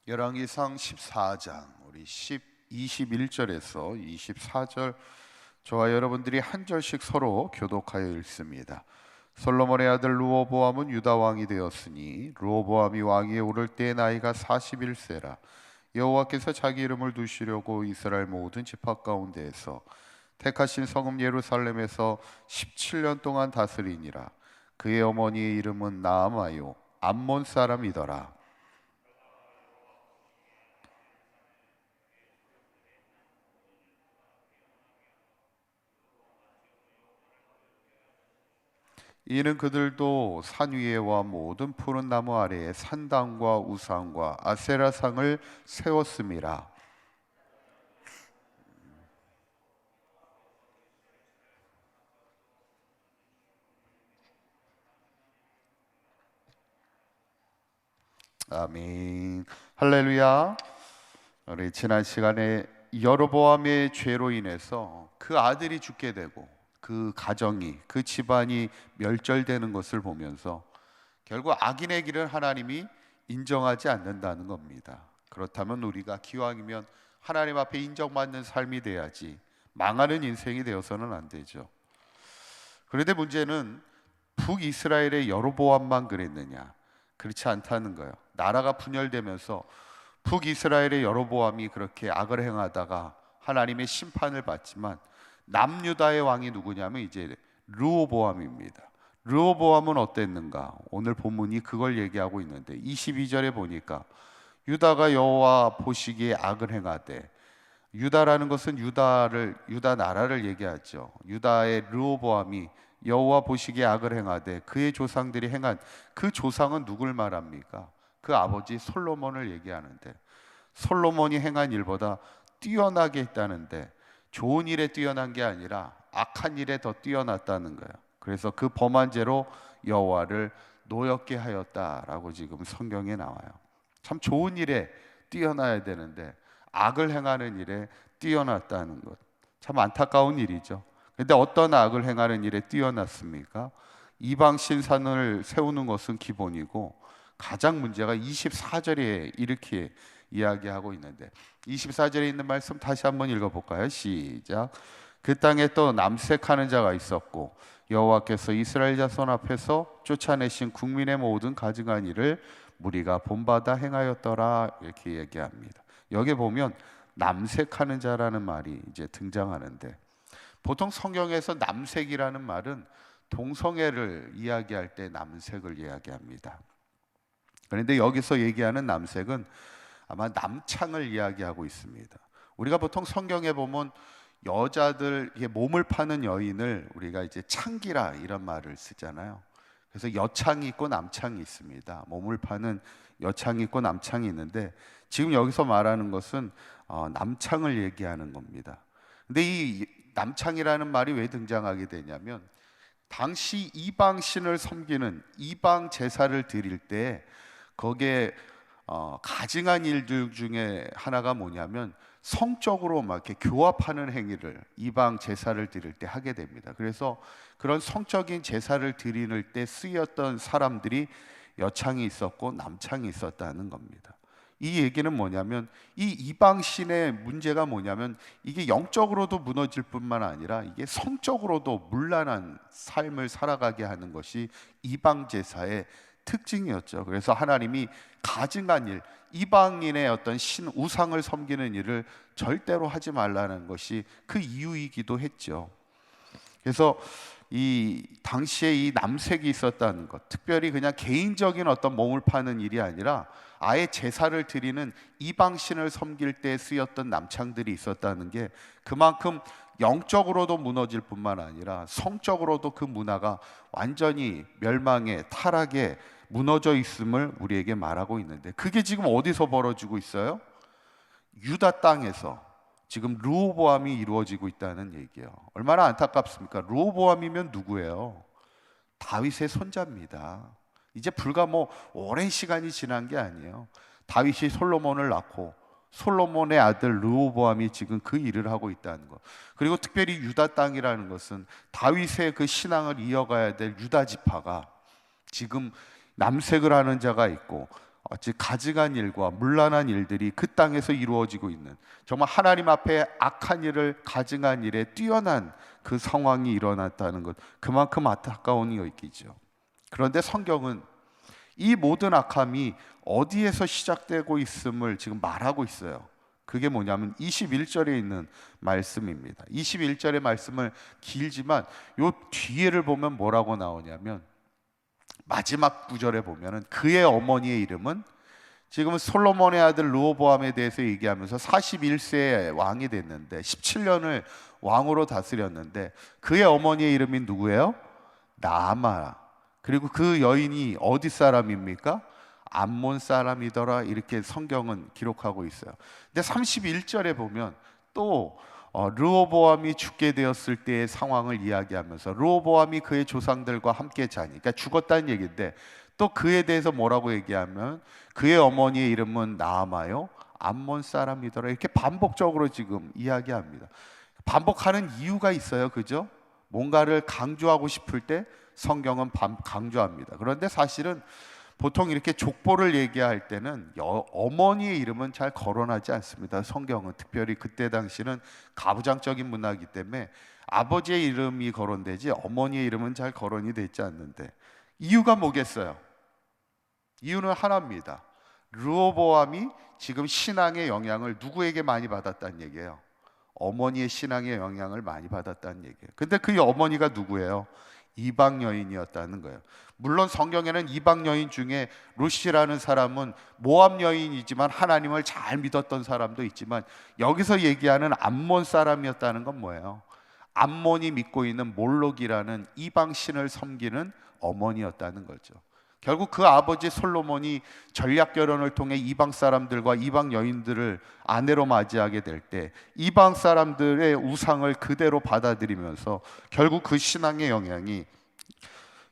열왕기상 14장 우리 21절에서 24절 저와 여러분들이 한 절씩 서로 교독하여 읽습니다. 솔로몬의 아들 르호보암은 유다 왕이 되었으니 르호보암이 왕위에 오를 때 나이가 41세라. 여호와께서 자기 이름을 두시려고 이스라엘 모든 지파 가운데에서 택하신 성읍 예루살렘에서 17년 동안 다스리니라. 그의 어머니의 이름은 나아마요 암몬 사람이더라. 이는 그들도 산 위에와 모든 푸른 나무 아래에 산당과 우상과 아세라상을 세웠음이라. 아멘. 할렐루야. 우리 지난 시간에 여로보암의 죄로 인해서 그 아들이 죽게 되고 그 가정이 그 집안이 멸절되는 것을 보면서 결국 악인의 길을 하나님이 인정하지 않는다는 겁니다. 그렇다면 우리가 기왕이면 하나님 앞에 인정받는 삶이 돼야지 망하는 인생이 되어서는 안 되죠. 그런데 문제는 북이스라엘의 여로보암만 그랬느냐? 그렇지 않다는 거예요. 나라가 분열되면서 북이스라엘의 여로보암이 그렇게 악을 행하다가 하나님의 심판을 받지만 남유다의 왕이 누구냐면 이제 르호보암입니다. 르호보암은 어땠는가? 오늘 본문이 그걸 얘기하고 있는데 22절에 보니까 유다가 여호와 보시기에 악을 행하되, 유다라는 것은 유다 나라를 얘기하죠. 유다의 르호보암이 여호와 보시기에 악을 행하되 그의 조상들이 행한 그 조상은 누굴 말합니까? 그 아버지 솔로몬을 얘기하는데, 솔로몬이 행한 일보다 뛰어나게 했다는데 좋은 일에 뛰어난 게 아니라 악한 일에 더 뛰어났다는 거예요. 그래서 그 범한 죄로 여호와를 노엽게 하였다라고 지금 성경에 나와요. 참 좋은 일에 뛰어나야 되는데 악을 행하는 일에 뛰어났다는 것, 참 안타까운 일이죠. 근데 어떤 악을 행하는 일에 뛰어났습니까? 이방 신상을 세우는 것은 기본이고 가장 문제가 24절에 이렇게 이야기하고 있는데, 24절에 있는 말씀 다시 한번 읽어볼까요? 시작. 그 땅에 또 남색하는 자가 있었고 여호와께서 이스라엘 자손 앞에서 쫓아내신 국민의 모든 가증한 일을 무리가 본받아 행하였더라, 이렇게 얘기합니다. 여기 보면 남색하는 자라는 말이 이제 등장하는데, 보통 성경에서 남색이라는 말은 동성애를 이야기할 때 남색을 이야기합니다. 그런데 여기서 얘기하는 남색은 아마 남창을 이야기하고 있습니다. 우리가 보통 성경에 보면 여자들, 몸을 파는 여인을 우리가 이제 창기라 이런 말을 쓰잖아요. 그래서 여창이 있고 남창이 있습니다. 몸을 파는 여창이 있고 남창이 있는데, 지금 여기서 말하는 것은 남창을 얘기하는 겁니다. 근데 이 남창이라는 말이 왜 등장하게 되냐면, 당시 이방 신을 섬기는 이방 제사를 드릴 때 거기에 가증한 일들 중에 하나가 뭐냐면 성적으로 막 이렇게 교합하는 행위를 이방 제사를 드릴 때 하게 됩니다. 그래서 그런 성적인 제사를 드리는 때 쓰였던 사람들이 여창이 있었고 남창이 있었다는 겁니다. 이 얘기는 뭐냐면, 이 이방신의 문제가 뭐냐면 이게 영적으로도 무너질 뿐만 아니라 이게 성적으로도 문란한 삶을 살아가게 하는 것이 이방 제사의 특징이었죠. 그래서 하나님이 가증한 일, 이방인의 어떤 신 우상을 섬기는 일을 절대로 하지 말라는 것이 그 이유이기도 했죠. 그래서 이 당시에 이 남색이 있었다는 것, 특별히 그냥 개인적인 어떤 몸을 파는 일이 아니라 아예 제사를 드리는 이방신을 섬길 때 쓰였던 남창들이 있었다는 게 그만큼 영적으로도 무너질 뿐만 아니라 성적으로도 그 문화가 완전히 멸망에 타락에 무너져 있음을 우리에게 말하고 있는데, 그게 지금 어디서 벌어지고 있어요? 유다 땅에서 지금 르호보암이 이루어지고 있다는 얘기예요. 얼마나 안타깝습니까? 르호보암이면 누구예요? 다윗의 손자입니다. 이제 불과 오랜 시간이 지난 게 아니에요. 다윗이 솔로몬을 낳고 솔로몬의 아들 르호보암이 지금 그 일을 하고 있다는 것. 그리고 특별히 유다 땅이라는 것은 다윗의 그 신앙을 이어가야 될 유다 지파가 지금 남색을 하는 자가 있고 어찌 가증한 일과 문란한 일들이 그 땅에서 이루어지고 있는, 정말 하나님 앞에 악한 일을 가증한 일에 뛰어난 그 상황이 일어났다는 것, 그만큼 안타까운 얘기죠. 그런데 성경은 이 모든 악함이 어디에서 시작되고 있음을 지금 말하고 있어요. 그게 뭐냐면 21절에 있는 말씀입니다. 21절의 말씀을 길지만 요 뒤에를 보면 뭐라고 나오냐면, 마지막 구절에 보면은 그의 어머니의 이름은, 지금은 솔로몬의 아들 르호보암에 대해서 얘기하면서 41세에 왕이 됐는데 17년을 왕으로 다스렸는데, 그의 어머니의 이름이 누구예요? 나아마. 그리고 그 여인이 어디 사람입니까? 암몬 사람이더라, 이렇게 성경은 기록하고 있어요. 근데 31절에 보면 또 르호보암이 죽게 되었을 때의 상황을 이야기하면서, 르호보암이 그의 조상들과 함께 자니, 그러니까 죽었다는 얘기인데, 또 그에 대해서 뭐라고 얘기하면 그의 어머니의 이름은 나아마요 암몬 사람이더라, 이렇게 반복적으로 지금 이야기합니다. 반복하는 이유가 있어요, 그죠? 뭔가를 강조하고 싶을 때 성경은 강조합니다. 그런데 사실은 보통 이렇게 족보를 얘기할 때는 어머니의 이름은 잘 거론하지 않습니다. 성경은 특별히 그때 당시는 가부장적인 문화이기 때문에 아버지의 이름이 거론되지 어머니의 이름은 잘 거론이 되지 않는데, 이유가 뭐겠어요? 이유는 하나입니다. 르호보암이 지금 신앙의 영향을 누구에게 많이 받았다는 얘기예요? 어머니의 신앙의 영향을 많이 받았다는 얘기예요. 근데 그 어머니가 누구예요? 이방 여인이었다는 거예요. 물론 성경에는 이방 여인 중에 루시라는 사람은 모압 여인이지만 하나님을 잘 믿었던 사람도 있지만, 여기서 얘기하는 암몬 사람이었다는 건 뭐예요? 암몬이 믿고 있는 몰록이라는 이방 신을 섬기는 어머니였다는 거죠. 결국 그 아버지 솔로몬이 전략 결혼을 통해 이방 사람들과 이방 여인들을 아내로 맞이하게 될 때 이방 사람들의 우상을 그대로 받아들이면서 결국 그 신앙의 영향이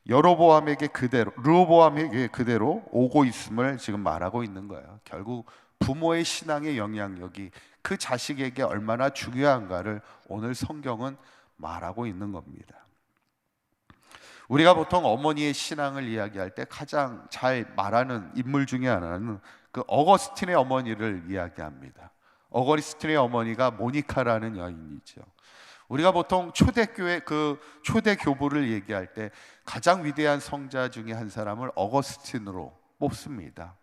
여로보암에게 그대로, 르호보암에게 그대로 오고 있음을 지금 말하고 있는 거예요. 결국 부모의 신앙의 영향력이 그 자식에게 얼마나 중요한가를 오늘 성경은 말하고 있는 겁니다. 우리가 보통 어머니의 신앙을 이야기할 때 가장 잘 말하는 인물 중에 하나는 그 어거스틴의 어머니를 이야기합니다. 어거스틴의 어머니가 모니카라는 여인이죠. 우리가 보통 초대교회 그 초대교부를 얘기할 때 가장 위대한 성자 중에 한 사람을 어거스틴으로 뽑습니다.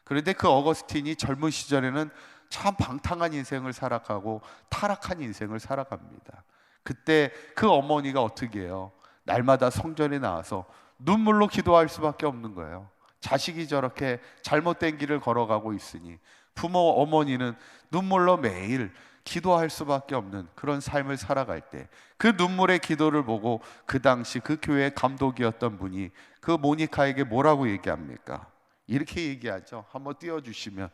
그런데 그 어거스틴이 젊은 시절에는 참 방탕한 인생을 살아가고 타락한 인생을 살아갑니다. 그때 그 어머니가 어떻게 해요? 날마다 성전에 나와서 눈물로 기도할 수밖에 없는 거예요. 자식이 저렇게 잘못된 길을 걸어가고 있으니 부모 어머니는 눈물로 매일 기도할 수밖에 없는 그런 삶을 살아갈 때, 그 눈물의 기도를 보고 그 당시 그 교회의 감독이었던 분이 그 모니카에게 뭐라고 얘기합니까? 이렇게 얘기하죠. 한번 띄워주시면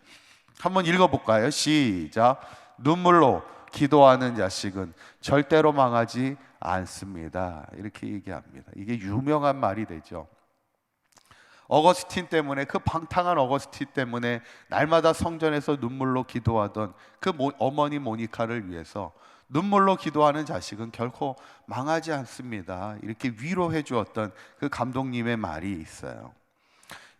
한번 읽어볼까요? 시작. 눈물로 기도하는 자식은 절대로 망하지 않습니다. 이렇게 얘기합니다. 이게 유명한 말이 되죠. 어거스틴 때문에, 그 방탕한 어거스틴 때문에 날마다 성전에서 눈물로 기도하던 그 어머니 모니카를 위해서 눈물로 기도하는 자식은 결코 망하지 않습니다. 이렇게 위로해 주었던 그 감독님의 말이 있어요.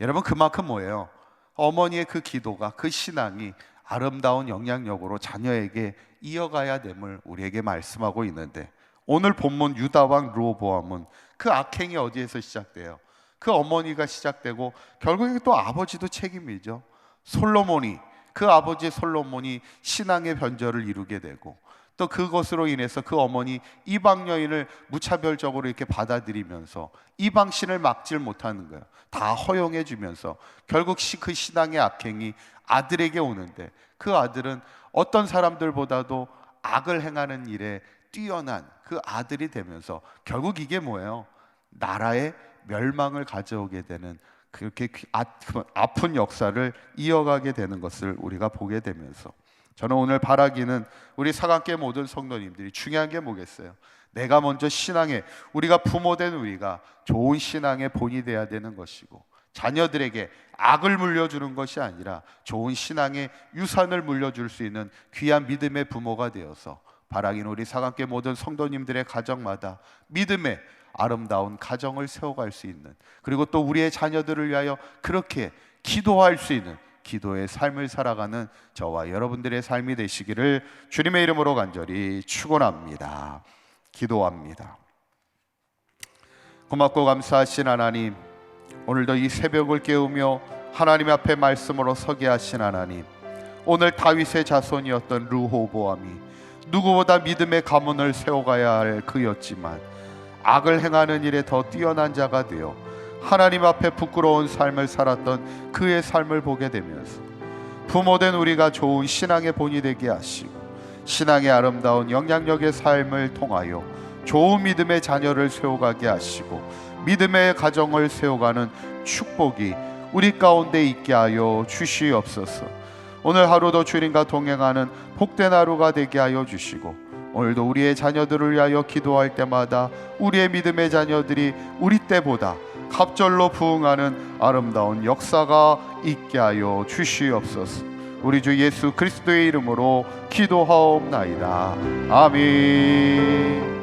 여러분, 그만큼 뭐예요? 어머니의 그 기도가, 그 신앙이 아름다운 영향력으로 자녀에게 이어가야 됨을 우리에게 말씀하고 있는데, 오늘 본문 유다 왕 르호보암은 그 악행이 어디에서 시작돼요? 그 어머니가 시작되고 결국에 또 아버지도 책임이죠. 솔로몬이, 그 아버지 솔로몬이 신앙의 변절을 이루게 되고, 또 그것으로 인해서 그 어머니 이방 여인을 무차별적으로 이렇게 받아들이면서 이방 신을 막질 못하는 거예요. 다 허용해 주면서 결국 그 신앙의 악행이 아들에게 오는데, 그 아들은 어떤 사람들보다도 악을 행하는 일에 뛰어난 그 아들이 되면서 결국 이게 뭐예요? 나라의 멸망을 가져오게 되는, 그렇게 아픈 역사를 이어가게 되는 것을 우리가 보게 되면서, 저는 오늘 바라기는 우리 사강계 모든 성도님들이 중요한 게 뭐겠어요? 내가 먼저 신앙에, 우리가 부모된 우리가 좋은 신앙의 본이 돼야 되는 것이고, 자녀들에게 악을 물려주는 것이 아니라 좋은 신앙의 유산을 물려줄 수 있는 귀한 믿음의 부모가 되어서, 바라기는 우리 사강계 모든 성도님들의 가정마다 믿음의 아름다운 가정을 세워갈 수 있는, 그리고 또 우리의 자녀들을 위하여 그렇게 기도할 수 있는 기도의 삶을 살아가는 저와 여러분들의 삶이 되시기를 주님의 이름으로 간절히 축원합니다. 기도합니다. 고맙고 감사하신 하나님, 오늘도 이 새벽을 깨우며 하나님 앞에 말씀으로 서게 하신 하나님, 오늘 다윗의 자손이었던 르호보암이 누구보다 믿음의 가문을 세워가야 할 그였지만 악을 행하는 일에 더 뛰어난 자가 되어 하나님 앞에 부끄러운 삶을 살았던 그의 삶을 보게 되면서 부모된 우리가 좋은 신앙의 본이 되게 하시고 신앙의 아름다운 영향력의 삶을 통하여 좋은 믿음의 자녀를 세워가게 하시고 믿음의 가정을 세워가는 축복이 우리 가운데 있게 하여 주시옵소서. 오늘 하루도 주님과 동행하는 복된 하루가 되게 하여 주시고 오늘도 우리의 자녀들을 위하여 기도할 때마다 우리의 믿음의 자녀들이 우리 때보다 갑절로 부응하는 아름다운 역사가 있게 하여 주시옵소서. 우리 주 예수 그리스도의 이름으로 기도하옵나이다. 아멘.